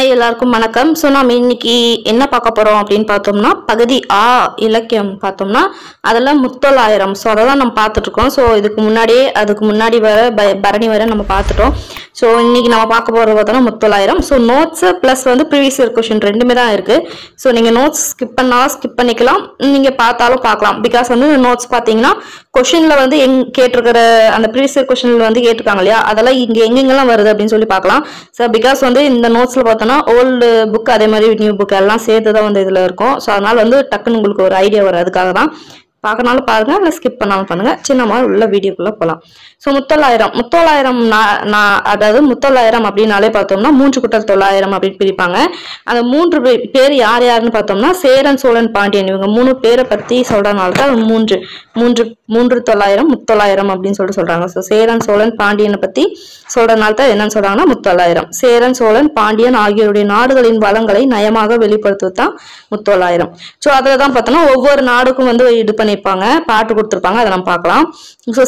Hi எல்லாருக்கும் வணக்கம். So நம்ம இன்னைக்கு என்ன பார்க்க போகிறோம் அப்படின்னு பார்த்தோம்னா பகுதி ஆ இலக்கியம் பார்த்தோம்னா அதில் முத்தொள்ளாயிரம். ஸோ அதை தான் நம்ம பார்த்துட்ருக்கோம். ஸோ அதுக்கு முன்னாடி வர பரணி வரை நம்ம பார்த்துட்டோம். ஸோ இன்னைக்கு நம்ம பார்க்க போகிறது பார்த்தோம்னா முத்தொள்ளாயிரம். ஸோ நோட்ஸு ப்ளஸ் வந்து ப்ரீவியஸ் இயர் கொஷின் ரெண்டுமே தான் இருக்குது. ஸோ நீங்கள் நோட்ஸ் ஸ்கிப் பண்ணிக்கலாம், நீங்கள் பார்த்தாலும் பார்க்கலாம். பிகாஸ் வந்து நோட்ஸ் பார்த்தீங்கன்னா கொஷினில் வந்து கேட்டிருக்கிற அந்த ப்ரீவியஸ் இயர் கொஷினில் வந்து கேட்டிருக்காங்க இல்லையா, அதெல்லாம் இங்கே எங்கெங்கெல்லாம் வருது அப்படின்னு சொல்லி பார்க்கலாம். ஸோ பிகாஸ் வந்து இந்த நோட்ஸில் பார்த்தோன்னா ஓல்டு புக் அதே மாதிரி நியூ புக் எல்லாம் சேர்த்து தான் வந்து இதில் இருக்கும். ஸோ அதனால் வந்து டக்குன்னு உங்களுக்கு ஒரு ஐடியா வரும். அதுக்காக தான் பார்க்கனாலும் பாருங்க, இல்லை ஸ்கிப் பண்ணாலும் பண்ணுங்க. சின்னமா உள்ள வீடியோக்குள்ள போகலாம். ஸோ முத்தொள்ளாயிரம் அதாவது முத்தொள்ளாயிரம் அப்படின்னாலே பார்த்தோம்னா 3 கூட்டல் 900 அப்படின்னு பிரிப்பாங்க. அந்த 3 பேர் யார் யாருன்னு பார்த்தோம்னா சேரன், சோழன், பாண்டியன், இவங்க 3 பேரை பத்தி சொல்றதுனால தான் 3 900 முத்தொள்ளாயிரம் அப்படின்னு சொல்றாங்க. ஸோ சேரன், சோழன், பாண்டியனை பத்தி சொல்றதுனால தான் என்னன்னு சொல்றாங்கன்னா முத்தொள்ளாயிரம். சேரன், சோழன், பாண்டியன் ஆகியோருடைய நாடுகளின் வளங்களை நயமாக வெளிப்படுத்துவது தான் முத்தொள்ளாயிரம். ஸோ அதில் தான் பார்த்தோம்னா ஒவ்வொரு நாடுக்கும் வந்து இது பண்ணியிருப்பாங்க, பாட்டு கொடுத்துருப்பாங்க. அதை நம்ம பார்க்கலாம். ஸோ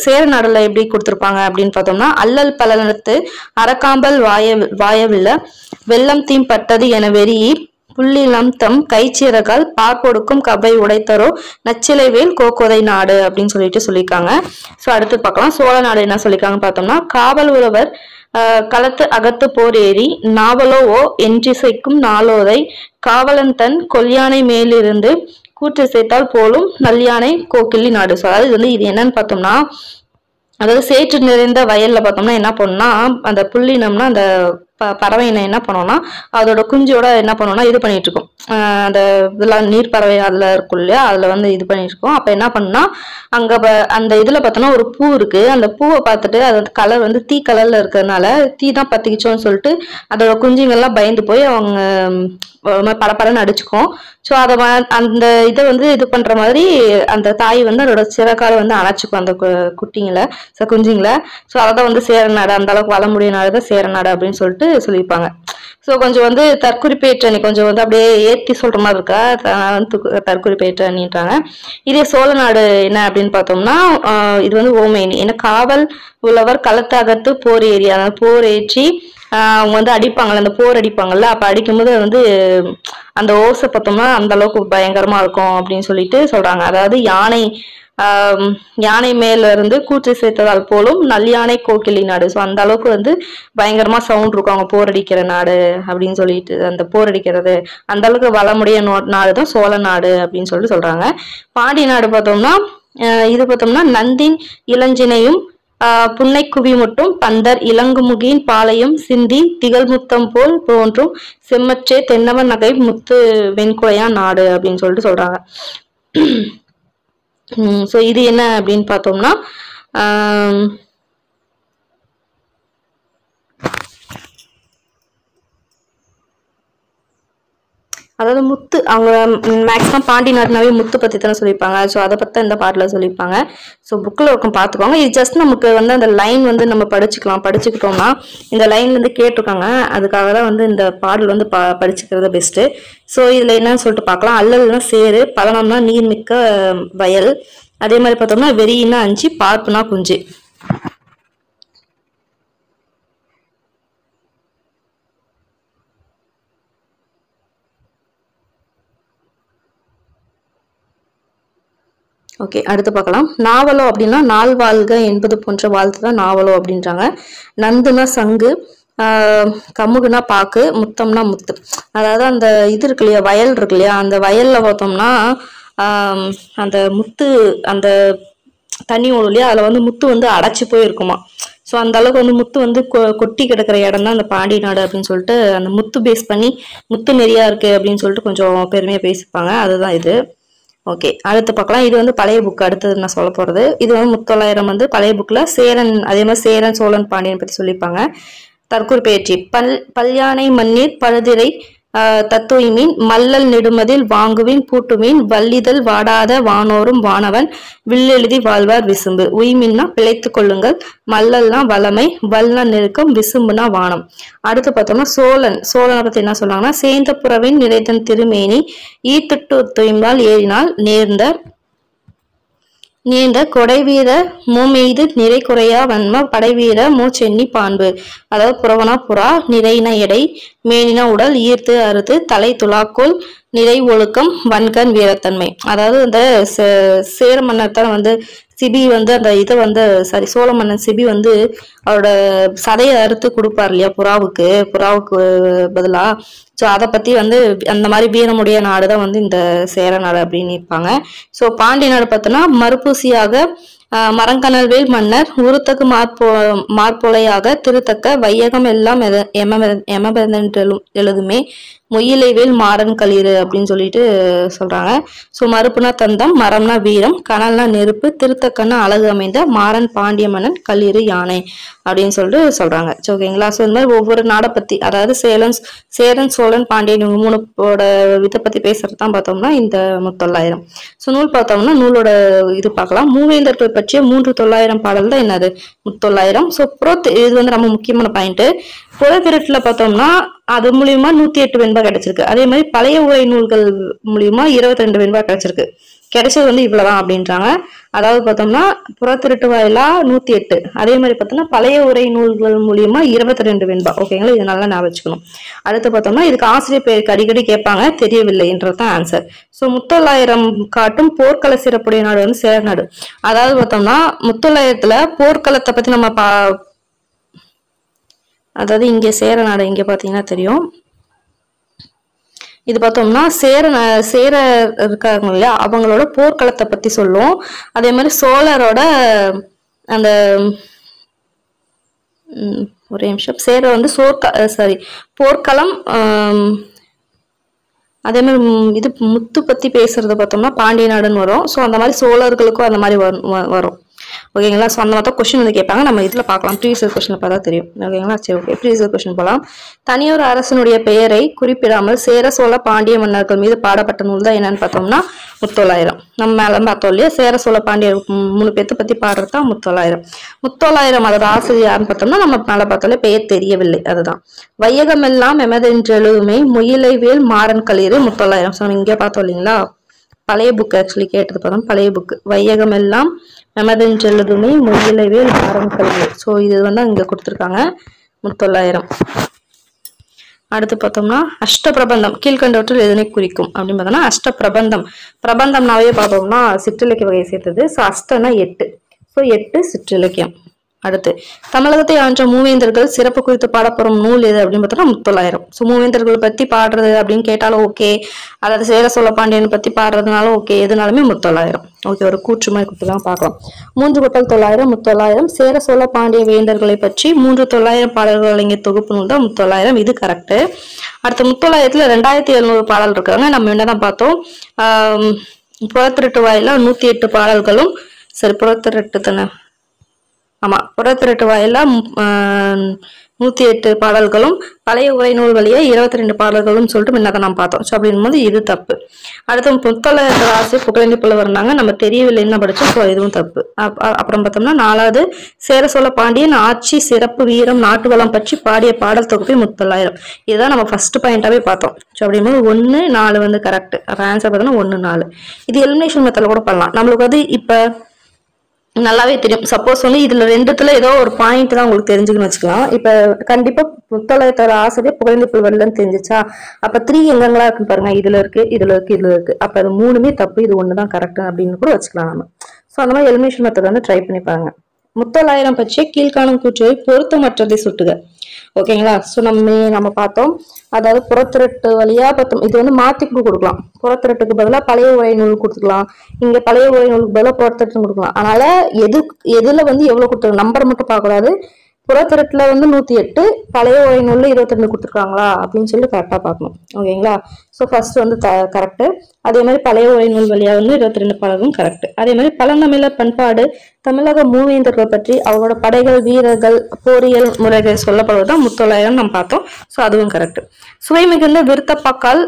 சேரநாடுல எப்படி கொடுத்துருப்பாங்க அப்படின்னு பார்த்தோம்னா அல்லல் பலனத்து அரக்காம்பல் வாயவில்ல வெள்ளம் தீம்பட்டது என வெறி புள்ளிலம் தம் கைச்சிறகால் பார்ப்பொடுக்கும் கபை உடைத்தரோ நச்சிலைவேல் கோக்கோதை நாடு அப்படின்னு சொல்லியிருக்காங்க. ஸோ அடுத்து பார்க்கலாம் சோழ நாடு என்ன சொல்லியிருக்காங்கன்னு பார்த்தோம்னா காவல் உறவர் களத்து அகத்து போர் ஏறி நாவலோவோ என்றிசைக்கும் நாளோதை காவலன் தன் கொல்யானை மேலிருந்து கூற்றிசைத்தால் போலும் நல்யானை கோக்கிள்ளி நாடு. ஸோ அதாவது இது என்னன்னு பார்த்தோம்னா, அதாவது சேற்று நிறைந்த வயல்ல பார்த்தோம்னா என்ன பண்ணோம்னா அந்த புள்ளினம்னா அந்த பறவை என்ன பண்ணோம்னா அதோட குஞ்சோட என்ன பண்ணோம்னா இது பண்ணிட்டு இருக்கோம். அந்த இதெல்லாம் நீர் பறவை அதுல இருக்கும் இல்லையா, அதுல வந்து இது பண்ணிட்டு இருக்கோம். அப்ப என்ன பண்ணா அங்க அந்த இதுல பார்த்தோம்னா ஒரு பூ இருக்கு. அந்த பூவை பார்த்துட்டு அது கலர் வந்து தீ கலர்ல இருக்கிறதுனால தீ தான் பத்திக்கிச்சோன்னு சொல்லிட்டு அதோட குஞ்சுங்கள்லாம் பயந்து போய் அவங்க படப்படன்னு அடிச்சுக்கும். ஸோ அதை அந்த இதை வந்து இது பண்ற மாதிரி அந்த தாய் வந்து அதோட சிறக்கால வந்து அணைச்சிக்கும் அந்த குஞ்சுங்களை. ஸோ அதான் வந்து சேரநாடு, அந்த அளவுக்கு வளமுடைய நாடு தான் சேரநாடு அப்படின்னு சொல்லியிருப்பாங்க. ஸோ கொஞ்சம் வந்து தற்குறிப்பேற்ற கொஞ்சம் வந்து அப்படியே ஏற்றி சொல்ற மாதிரி இருக்கா, தற்குறிப்பேற்றன்றாங்க. இதே சோழ நாடு என்ன அப்படின்னு பார்த்தோம்னா இது வந்து ஓமைனி ஏன்னா காவல் உள்ளவர் களத்தகத்து போர் ஏறி அதாவது போர் ஏற்றி அவங்க வந்து அடிப்பாங்கல்ல, அந்த போர் அடிப்பாங்கல்ல, அப்ப அடிக்கும்போது வந்து அந்த ஓசை பார்த்தோம்னா அந்த அளவுக்கு பயங்கரமா இருக்கும் அப்படின்னு சொல்றாங்க. அதாவது யானை மேல இருந்து கூற்று சேர்த்ததால் போலும் நல்யானை கோக்கிள்ளி நாடு. ஸோ அந்த அளவுக்கு வந்து பயங்கரமா சவுண்ட் இருக்கும் அவங்க போர் அடிக்கிற நாடு அப்படின்னு சொல்லிட்டு, அந்த போர் அடிக்கிறது அந்த அளவுக்கு வளமுடைய நாடு தான் சோழ நாடு அப்படின்னு சொல்றாங்க. பாண்டிய நாடு பார்த்தோம்னா இது பார்த்தோம்னா நந்தின் இளஞ்சினையும் புன்னை குவி முட்டும் பந்தர் இளங்குமுகின் பாளையம் சிந்தி திகழ்முத்தம் போல் தோன்றும் செம்மற்றே தென்னவன் நகை முத்து வெண்குழையான் நாடு அப்படின்னு சொல்றாங்க. ஸோ இது என்ன அப்படின்னு பார்த்தோம்னா அதாவது முத்து, அவங்க மேக்ஸிமம் பாண்டி நாடுனாவே முத்து பற்றி தானே சொல்லியிருப்பாங்க. ஸோ அதை பற்றி இந்த பாட்டில் சொல்லியிருப்பாங்க. ஸோ புக்கில் இருக்கும் பார்த்துக்கோங்க. இது ஜஸ்ட் நமக்கு வந்து அந்த லைன் வந்து நம்ம படிச்சுக்கிட்டோம்னா இந்த லைன்லேருந்து கேட்டிருக்காங்க. அதுக்காக தான் வந்து இந்த பாடல் வந்து படிச்சுக்கிறது பெஸ்ட்டு. ஸோ இதில் என்னன்னு சொல்லிட்டு பார்க்கலாம். அல்லல்னா சேரு, பலனம்னா நீர்மிக்க வயல், அதே மாதிரி பார்த்தோம்னா வெறியினா 5, பார்ப்புனா குஞ்சு. ஓகே, அடுத்து பார்க்கலாம். நாவலோ அப்படின்னா நாள் வாழ்க என்பது போன்ற வாழ்த்து தான் நாவலோ அப்படின்றாங்க. நந்துனா சங்கு, கமுகுனா பாக்கு, முத்தம்னா முத்து. அதாவது அந்த இது இருக்கு இல்லையா, வயல் இருக்கு இல்லையா, அந்த வயல்ல பார்த்தோம்னா அந்த முத்து அந்த தண்ணி ஓடும் இல்லையா, அதுல வந்து முத்து வந்து அடைச்சி போயிருக்குமா. ஸோ அந்த அளவுக்கு வந்து முத்து வந்து கொட்டி கிடக்கிற இடம் தான் அந்த பாண்டிய நாடு அப்படின்னு சொல்லிட்டு அந்த முத்து பேஸ் பண்ணி முத்து நிறையா இருக்கு அப்படின்னு சொல்லிட்டு கொஞ்சம் பெருமையா பேசிப்பாங்க. அதுதான் இது. ஓகே, அடுத்து பார்க்கலாம். இது வந்து பழைய புக். அடுத்தது நான் சொல்ல போறது இது வந்து முத்தொள்ளாயிரம் வந்து பழைய புக்ல சேரன், அதே மாதிரி சேரன், சோழன், பாண்டியன் பத்தி சொல்லியிருப்பாங்க. தற்குறிப்பேற்றி பல்யானை மண்ணீர் பழுதிரை தத்துவமீன் மல்லல் நெடுமதில் வாங்குவின் பூட்டுமீன் வல்லிதழ் வாடாத வானோரும் வானவன் வில்லெழுதி வாழ்வார் விசும்பு. உய்மின்னா பிழைத்து கொள்ளுங்கள், மல்லல்னா வளமை, வல்னா நெருக்கம், விசும்புனா வானம். அடுத்து பார்த்தோம்னா சோழனை பத்தி என்ன சொன்னாங்கன்னா சேந்த புறவின் நிறைதன் திருமேனி ஈத்துட்டு துய்மால் ஏறினால் நேர்ந்த நீண்ட கொடைவீர மூமெய்து நிறை குறையா வன்ம படைவீர மூச்செண்ணி பான்பு. அதாவது புறவனா புறா, நிறைனா எடை, மேனினா உடல், ஈர்த்து அறுத்து, தலை துலாக்கோல், நிறை ஒழுக்கம், வன்கண் வீரத்தன்மை. அதாவது இந்த சேர மன்னர் தான் வந்து சிபி வந்து அந்த இதை வந்து சோழ மன்னன் சிபி வந்து அவரோட சதையை அறுத்து கொடுப்பார் இல்லையா புறாவுக்கு பதிலா. ஸோ அதை பத்தி வந்து அந்த மாதிரி வீரமுடைய நாடு தான் வந்து இந்த சேர நாடு அப்படின்னு இருப்பாங்க. ஸோ பாண்டிய நாடு பார்த்தோன்னா மறுபூசியாக மரங்கணல்வேல் மன்னர் உருத்தக்கு மார்போலையாக திருத்தக்க வையகம் எல்லாம் எழுதுமே மொயிலைவேல் மாறன் களிறு அப்படின்னு சொல்லிட்டு சொல்றாங்க. ஸோ மறுப்புனா தந்தம், மரம்னா வீரம், கனல்னா நெருப்பு, திருத்தக்கன்னா அழகு அமைந்த மாறன் பாண்டிய மன்னன் களிறு யானை அப்படின்னு சொல்லிட்டு சொல்றாங்க. ஓகேங்களா. ஸோ இந்த மாதிரி ஒவ்வொரு நாடை பத்தி, அதாவது சேரன் சோழன் பாண்டியன் இவங்க மூணோட இதை பத்தி பேசுறது தான் பார்த்தோம்னா இந்த 900. ஸோ நூல் பார்த்தோம்னா நூலோட இது பார்க்கலாம். மூவேந்தர்கள் பற்றிய 300 பாடல் தான் என்னது 900. ஸோ இது வந்து ரொம்ப முக்கியமான பாயிண்ட். புறத்திரட்டுல பார்த்தோம்னா அது மூலியமா 108 வெண்பா கிடைச்சிருக்கு. அதே மாதிரி பழைய உரை நூல்கள் மூலியமா 22 வெண்பா கிடைச்சிருக்கு. கிடைச்சது வந்து இவ்வளவுதான் அப்படின்றாங்க. அதாவது பார்த்தோம்னா புறத்திருட்டு வாயிலா 108, அதே மாதிரி பார்த்தோம்னா பழைய உரை நூல்கள் மூலியமா 22 வெண்பா. ஓகேங்களா, இது நல்லா ஞாபகம் வச்சுக்கணும். அடுத்து பார்த்தோம்னா இதுக்கு ஆசிரியர் பேருக்கு அடிக்கடி கேட்பாங்க, தெரியவில்லைன்றதுதான் ஆன்சர். ஸோ 900 காட்டும் போர்க்கள சிறப்புடைய நாடு வந்து சேர நாடு. அதாவது பார்த்தோம்னா 900 போர்க்களத்தை பத்தி நம்ம அதாவது இங்க சேர நாடு இங்க பாத்தீங்கன்னா தெரியும். இது பார்த்தோம்னா சேர இருக்காங்க இல்லையா, அவங்களோட போர்க்களத்தை பத்தி சொல்லும். அதே மாதிரி சோழரோட அந்த ஒரே நிமிஷம், சேர வந்து போர்க்களம். அதே மாதிரி இது முத்து பத்தி பேசுறது பார்த்தோம்னா பாண்டிய நாடுன்னு வரும். ஸோ அந்த மாதிரி சோழர்களுக்கும் அந்த மாதிரி வரும். ஓகேங்களா. ஸோ அந்த மாதிரி கொஸ்டின் வந்து கேட்பாங்க, நம்ம இதில் பார்க்கலாம். ப்ரீவியஸ் கொஸ்டின் பார்த்தா தெரியும். ஓகேங்களா. சரி, ஓகே. ப்ரீவியஸ் கொஸ்டின் போகலாம். தனியொரு அரசனுடைய பெயரை குறிப்பிடாமல் சேர சோழ பாண்டிய மன்னர்கள் மீது பாடப்பட்ட நூல் தான் என்னன்னு பார்த்தோம்னா 900. நம்ம மேல பார்த்தோம் இல்லையா, சேர சோழ பாண்டிய 3 பேர்த்த பத்தி பாடுறது தான் 900. 900 அதோட ஆசிரியர் யாருன்னு பார்த்தோம்னா நம்ம மேல பார்த்தோம்ல, பெயர் தெரியவில்லை, அதுதான். வையகம் எல்லாம் எமதென்றெழுதுமே முயிலைவேல் மாறன் களிறு 900. ஸோ இங்கே பார்த்தோம் இல்லைங்களா, பழைய புக் ஆக்சுவலி கேட்டது பார்த்தோம், பழைய புக். வையகம் எல்லாம் எமதென்றெழுதுமே முயிலைவேல் மாறன் களிறு. ஸோ இது வந்து இங்க கொடுத்துருக்காங்க 900. அடுத்து பார்த்தோம்னா அஷ்டபிரபந்தம் கீழ்கண்டவற்றில் எதனை குறிக்கும் அப்படின்னு பார்த்தோம்னா பிரபந்தம்னாவே பார்த்தோம்னா சிற்றிலக்கிய வகையை சேர்த்தது. ஸோ அஷ்டம்னா 8. ஸோ 8 சிற்றிலக்கியம். அடுத்து தமிழகத்தை ஆண்ட மூவேந்தர்கள் சிறப்பு குறித்து பாடப்படும் நூல் எது அப்படின்னு பார்த்தோம்னா 900. ஸோ மூவேந்தர்கள் பத்தி பாடுறது அப்படின்னு கேட்டாலும் ஓகே, அதாவது சேர சோழ பாண்டியன் பத்தி பாடுறதுனாலும் ஓகே, எதுனாலுமே 900. ஓகே, ஒரு கூற்று மாதிரி கொடுத்துலாம் பார்க்கலாம். 3 கூட்டல் 900 900. சேர சோழ பாண்டிய வேந்தர்களை பற்றி 300 பாடல்கள் இங்கே தொகுப்பு நூல் தான் 900. இது கரெக்ட். அடுத்து 900ல் 2700 பாடல் இருக்காங்க. நம்ம என்னதான் பார்த்தோம், புறத்திருட்டு வாயில 108 பாடல்களும், சரி புறத்திருட்டு தானே, ஆமா புறத்திருட்டு வாயில 108 பாடல்களும் பழைய உரை நூல் வழியா 22 பாடல்களும் சொல்லிட்டு முன்னதான் நாம் பார்த்தோம். ஸோ அப்படின்னும் போது இது தப்பு. அடுத்து 900 ஆசிரியர் புகழேந்தி புலவர் இருந்தாங்க, நம்ம தெரியவில்லைன்னு படிச்சோம். ஸோ இதுவும் தப்பு. அப்புறம் பார்த்தோம்னா 4வது சேர சோழ பாண்டியன் ஆட்சி சிறப்பு வீரம் நாட்டு வளம் பற்றி பாடிய பாடல் தொகுப்பை 900. இதுதான் நம்ம ஃபர்ஸ்ட் பாயிண்டாவே பார்த்தோம். ஸோ அப்படிங்கும்போது 1, 4 வந்து கரெக்ட். ஆன்சர் பார்த்தோம்னா 1, 4. இது எலிமினேஷன் மெத்தட்ல கூட பண்ணலாம். நம்மளுக்கு வந்து இப்ப நல்லாவே தெரியும். சப்போஸ் வந்து இதுல 2த்துல ஏதோ ஒரு பாயிண்ட் தான் உங்களுக்கு தெரிஞ்சுக்கணும்னு வச்சுக்கலாம். இப்ப கண்டிப்பா 900 ஆசிரியர் புகழேந்தி புலவர்லன்னு தெரிஞ்சிச்சா, அப்ப 3 எங்கெங்கெல்லாம் இருக்கு பாருங்க, இதுல இருக்கு, இதுல இருக்கு, இதுல இருக்கு. அப்ப அது 3மே தப்பு, இது 1 தான் கரெக்ட் அப்படின்னு கூட வச்சுக்கலாம் நம்ம. ஸோ அந்த மாதிரி எலிமினேஷன் மெத்தட் வந்து ட்ரை பண்ணி பாருங்க. 900 பற்றிய கீழ்காணும் கூற்றுவை பொருத்தமற்றதை சுட்டுக. ஓகேங்களா. ஸோ நம்ம பார்த்தோம், அதாவது புறத்திரட்டு வழியா பார்த்தோம். இது வந்து மாத்தி கொடுக்கலாம். புறத்திரட்டுக்கு பதிலாக பழைய உரை நூல் கொடுத்துக்கலாம், இங்க பழைய உரை நூலுக்கு பதிலாக புறத்திரட்டு கொடுக்கலாம். அதனால எதுல வந்து எவ்வளவு கொடுத்துருங்க, நம்பர் மட்டும் பார்க்கக்கூடாது. புறத்திரட்டுல வந்து 108, பழைய உரை நூல்ல 22 கொடுத்துருக்காங்களா அப்படின்னு சொல்லி கரெக்டா பார்க்கணும். ஓகேங்களா. ஸோ ஃபர்ஸ்ட் வந்து கரெக்ட். அதே மாதிரி பழைய உரை நூல் வழியா வந்து 22 பாடலும் கரெக்ட். அதே மாதிரி பழந்தமிழர் பண்பாடு தமிழக மூவேந்தர்கள் பற்றி அவரோட படைகள் வீரர்கள் போரியல் முறைகள் சொல்லப்படுவதுதான் 900 நம்ம பார்த்தோம். ஸோ அதுவும் கரெக்ட். சுவை மிகுந்த விருத்தப்பாக்கால்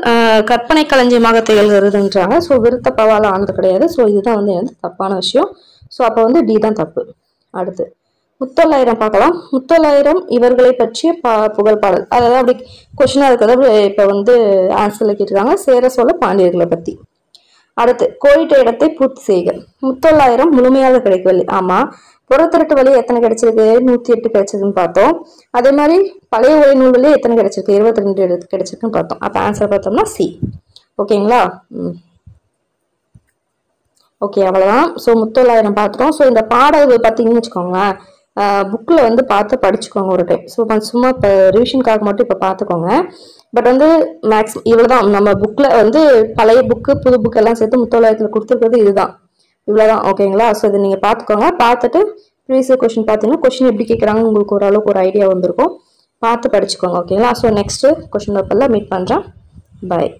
கற்பனை களஞ்சியமாக திகழ்கிறதுன்றாங்க. ஸோ விருத்தப்பாவால ஆனது கிடையாது. ஸோ இதுதான் வந்து தப்பான விஷயம். ஸோ அப்போ வந்து டி தான் தப்பு. அடுத்து 900 பார்க்கலாம். 900 இவர்களை பற்றிய புகழ் பாடல், அதாவது அப்படி கொஸ்டினா இருக்கிறது. இப்ப வந்து ஆன்சர்ல கேட்டிருக்காங்க சேர சோழ பாண்டியர்களை பத்தி. அடுத்து கோயிட்ட இடத்தை பூர்த்தி செய்க. முத்தொள்ளாயிரம் முழுமையாக கிடைக்கவில்லை. ஆமா. புறத்திரட்டு வழி எத்தனை கிடைச்சிருக்கு? 108 கிடைச்சதுன்னு பார்த்தோம். அதே மாதிரி பழைய உரை நூல்களே எத்தனை கிடைச்சிருக்கு? 22 கிடைச்சிருக்குன்னு பார்த்தோம். அப்ப ஆன்சர் பார்த்தோம்னா சி. ஓகேங்களா? ஓகே, அவ்வளவுதான். ஸோ முத்தொள்ளாயிரம் பார்த்துட்டோம். ஸோ இந்த பாடல்கள் பார்த்தீங்கன்னு வச்சுக்கோங்களேன், புக்கில் வந்து பார்த்து படிச்சுக்கோங்க ஒரு டைம். ஸோ சும்மா இப்போ ரிவிஷனுக்காக மட்டும் இப்போ பார்த்துக்கோங்க. பட் வந்து மேக்ஸிமம் இவ்வளோதான். நம்ம புக்கில் வந்து பழைய புக்கு புது புக் எல்லாம் சேர்த்து முத்தொள்ளாயிரத்தில் கொடுத்துருக்கிறது இதுதான், இவ்வளோதான். ஓகேங்களா? ஸோ இதை நீங்கள் பார்த்துக்கோங்க. பார்த்துட்டு ப்ரீவியஸ் கொஸ்டின் பார்த்தீங்கன்னா கொஸ்டின் எப்படி கேட்குறாங்க உங்களுக்கு ஓரளவுக்கு ஒரு ஐடியா வந்திருக்கும். பார்த்து படிச்சுக்கோங்க. ஓகேங்களா? ஸோ நெக்ஸ்ட்டு கொஸ்டின் பேப்பரில் மீட் பண்ணுறேன். பாய்.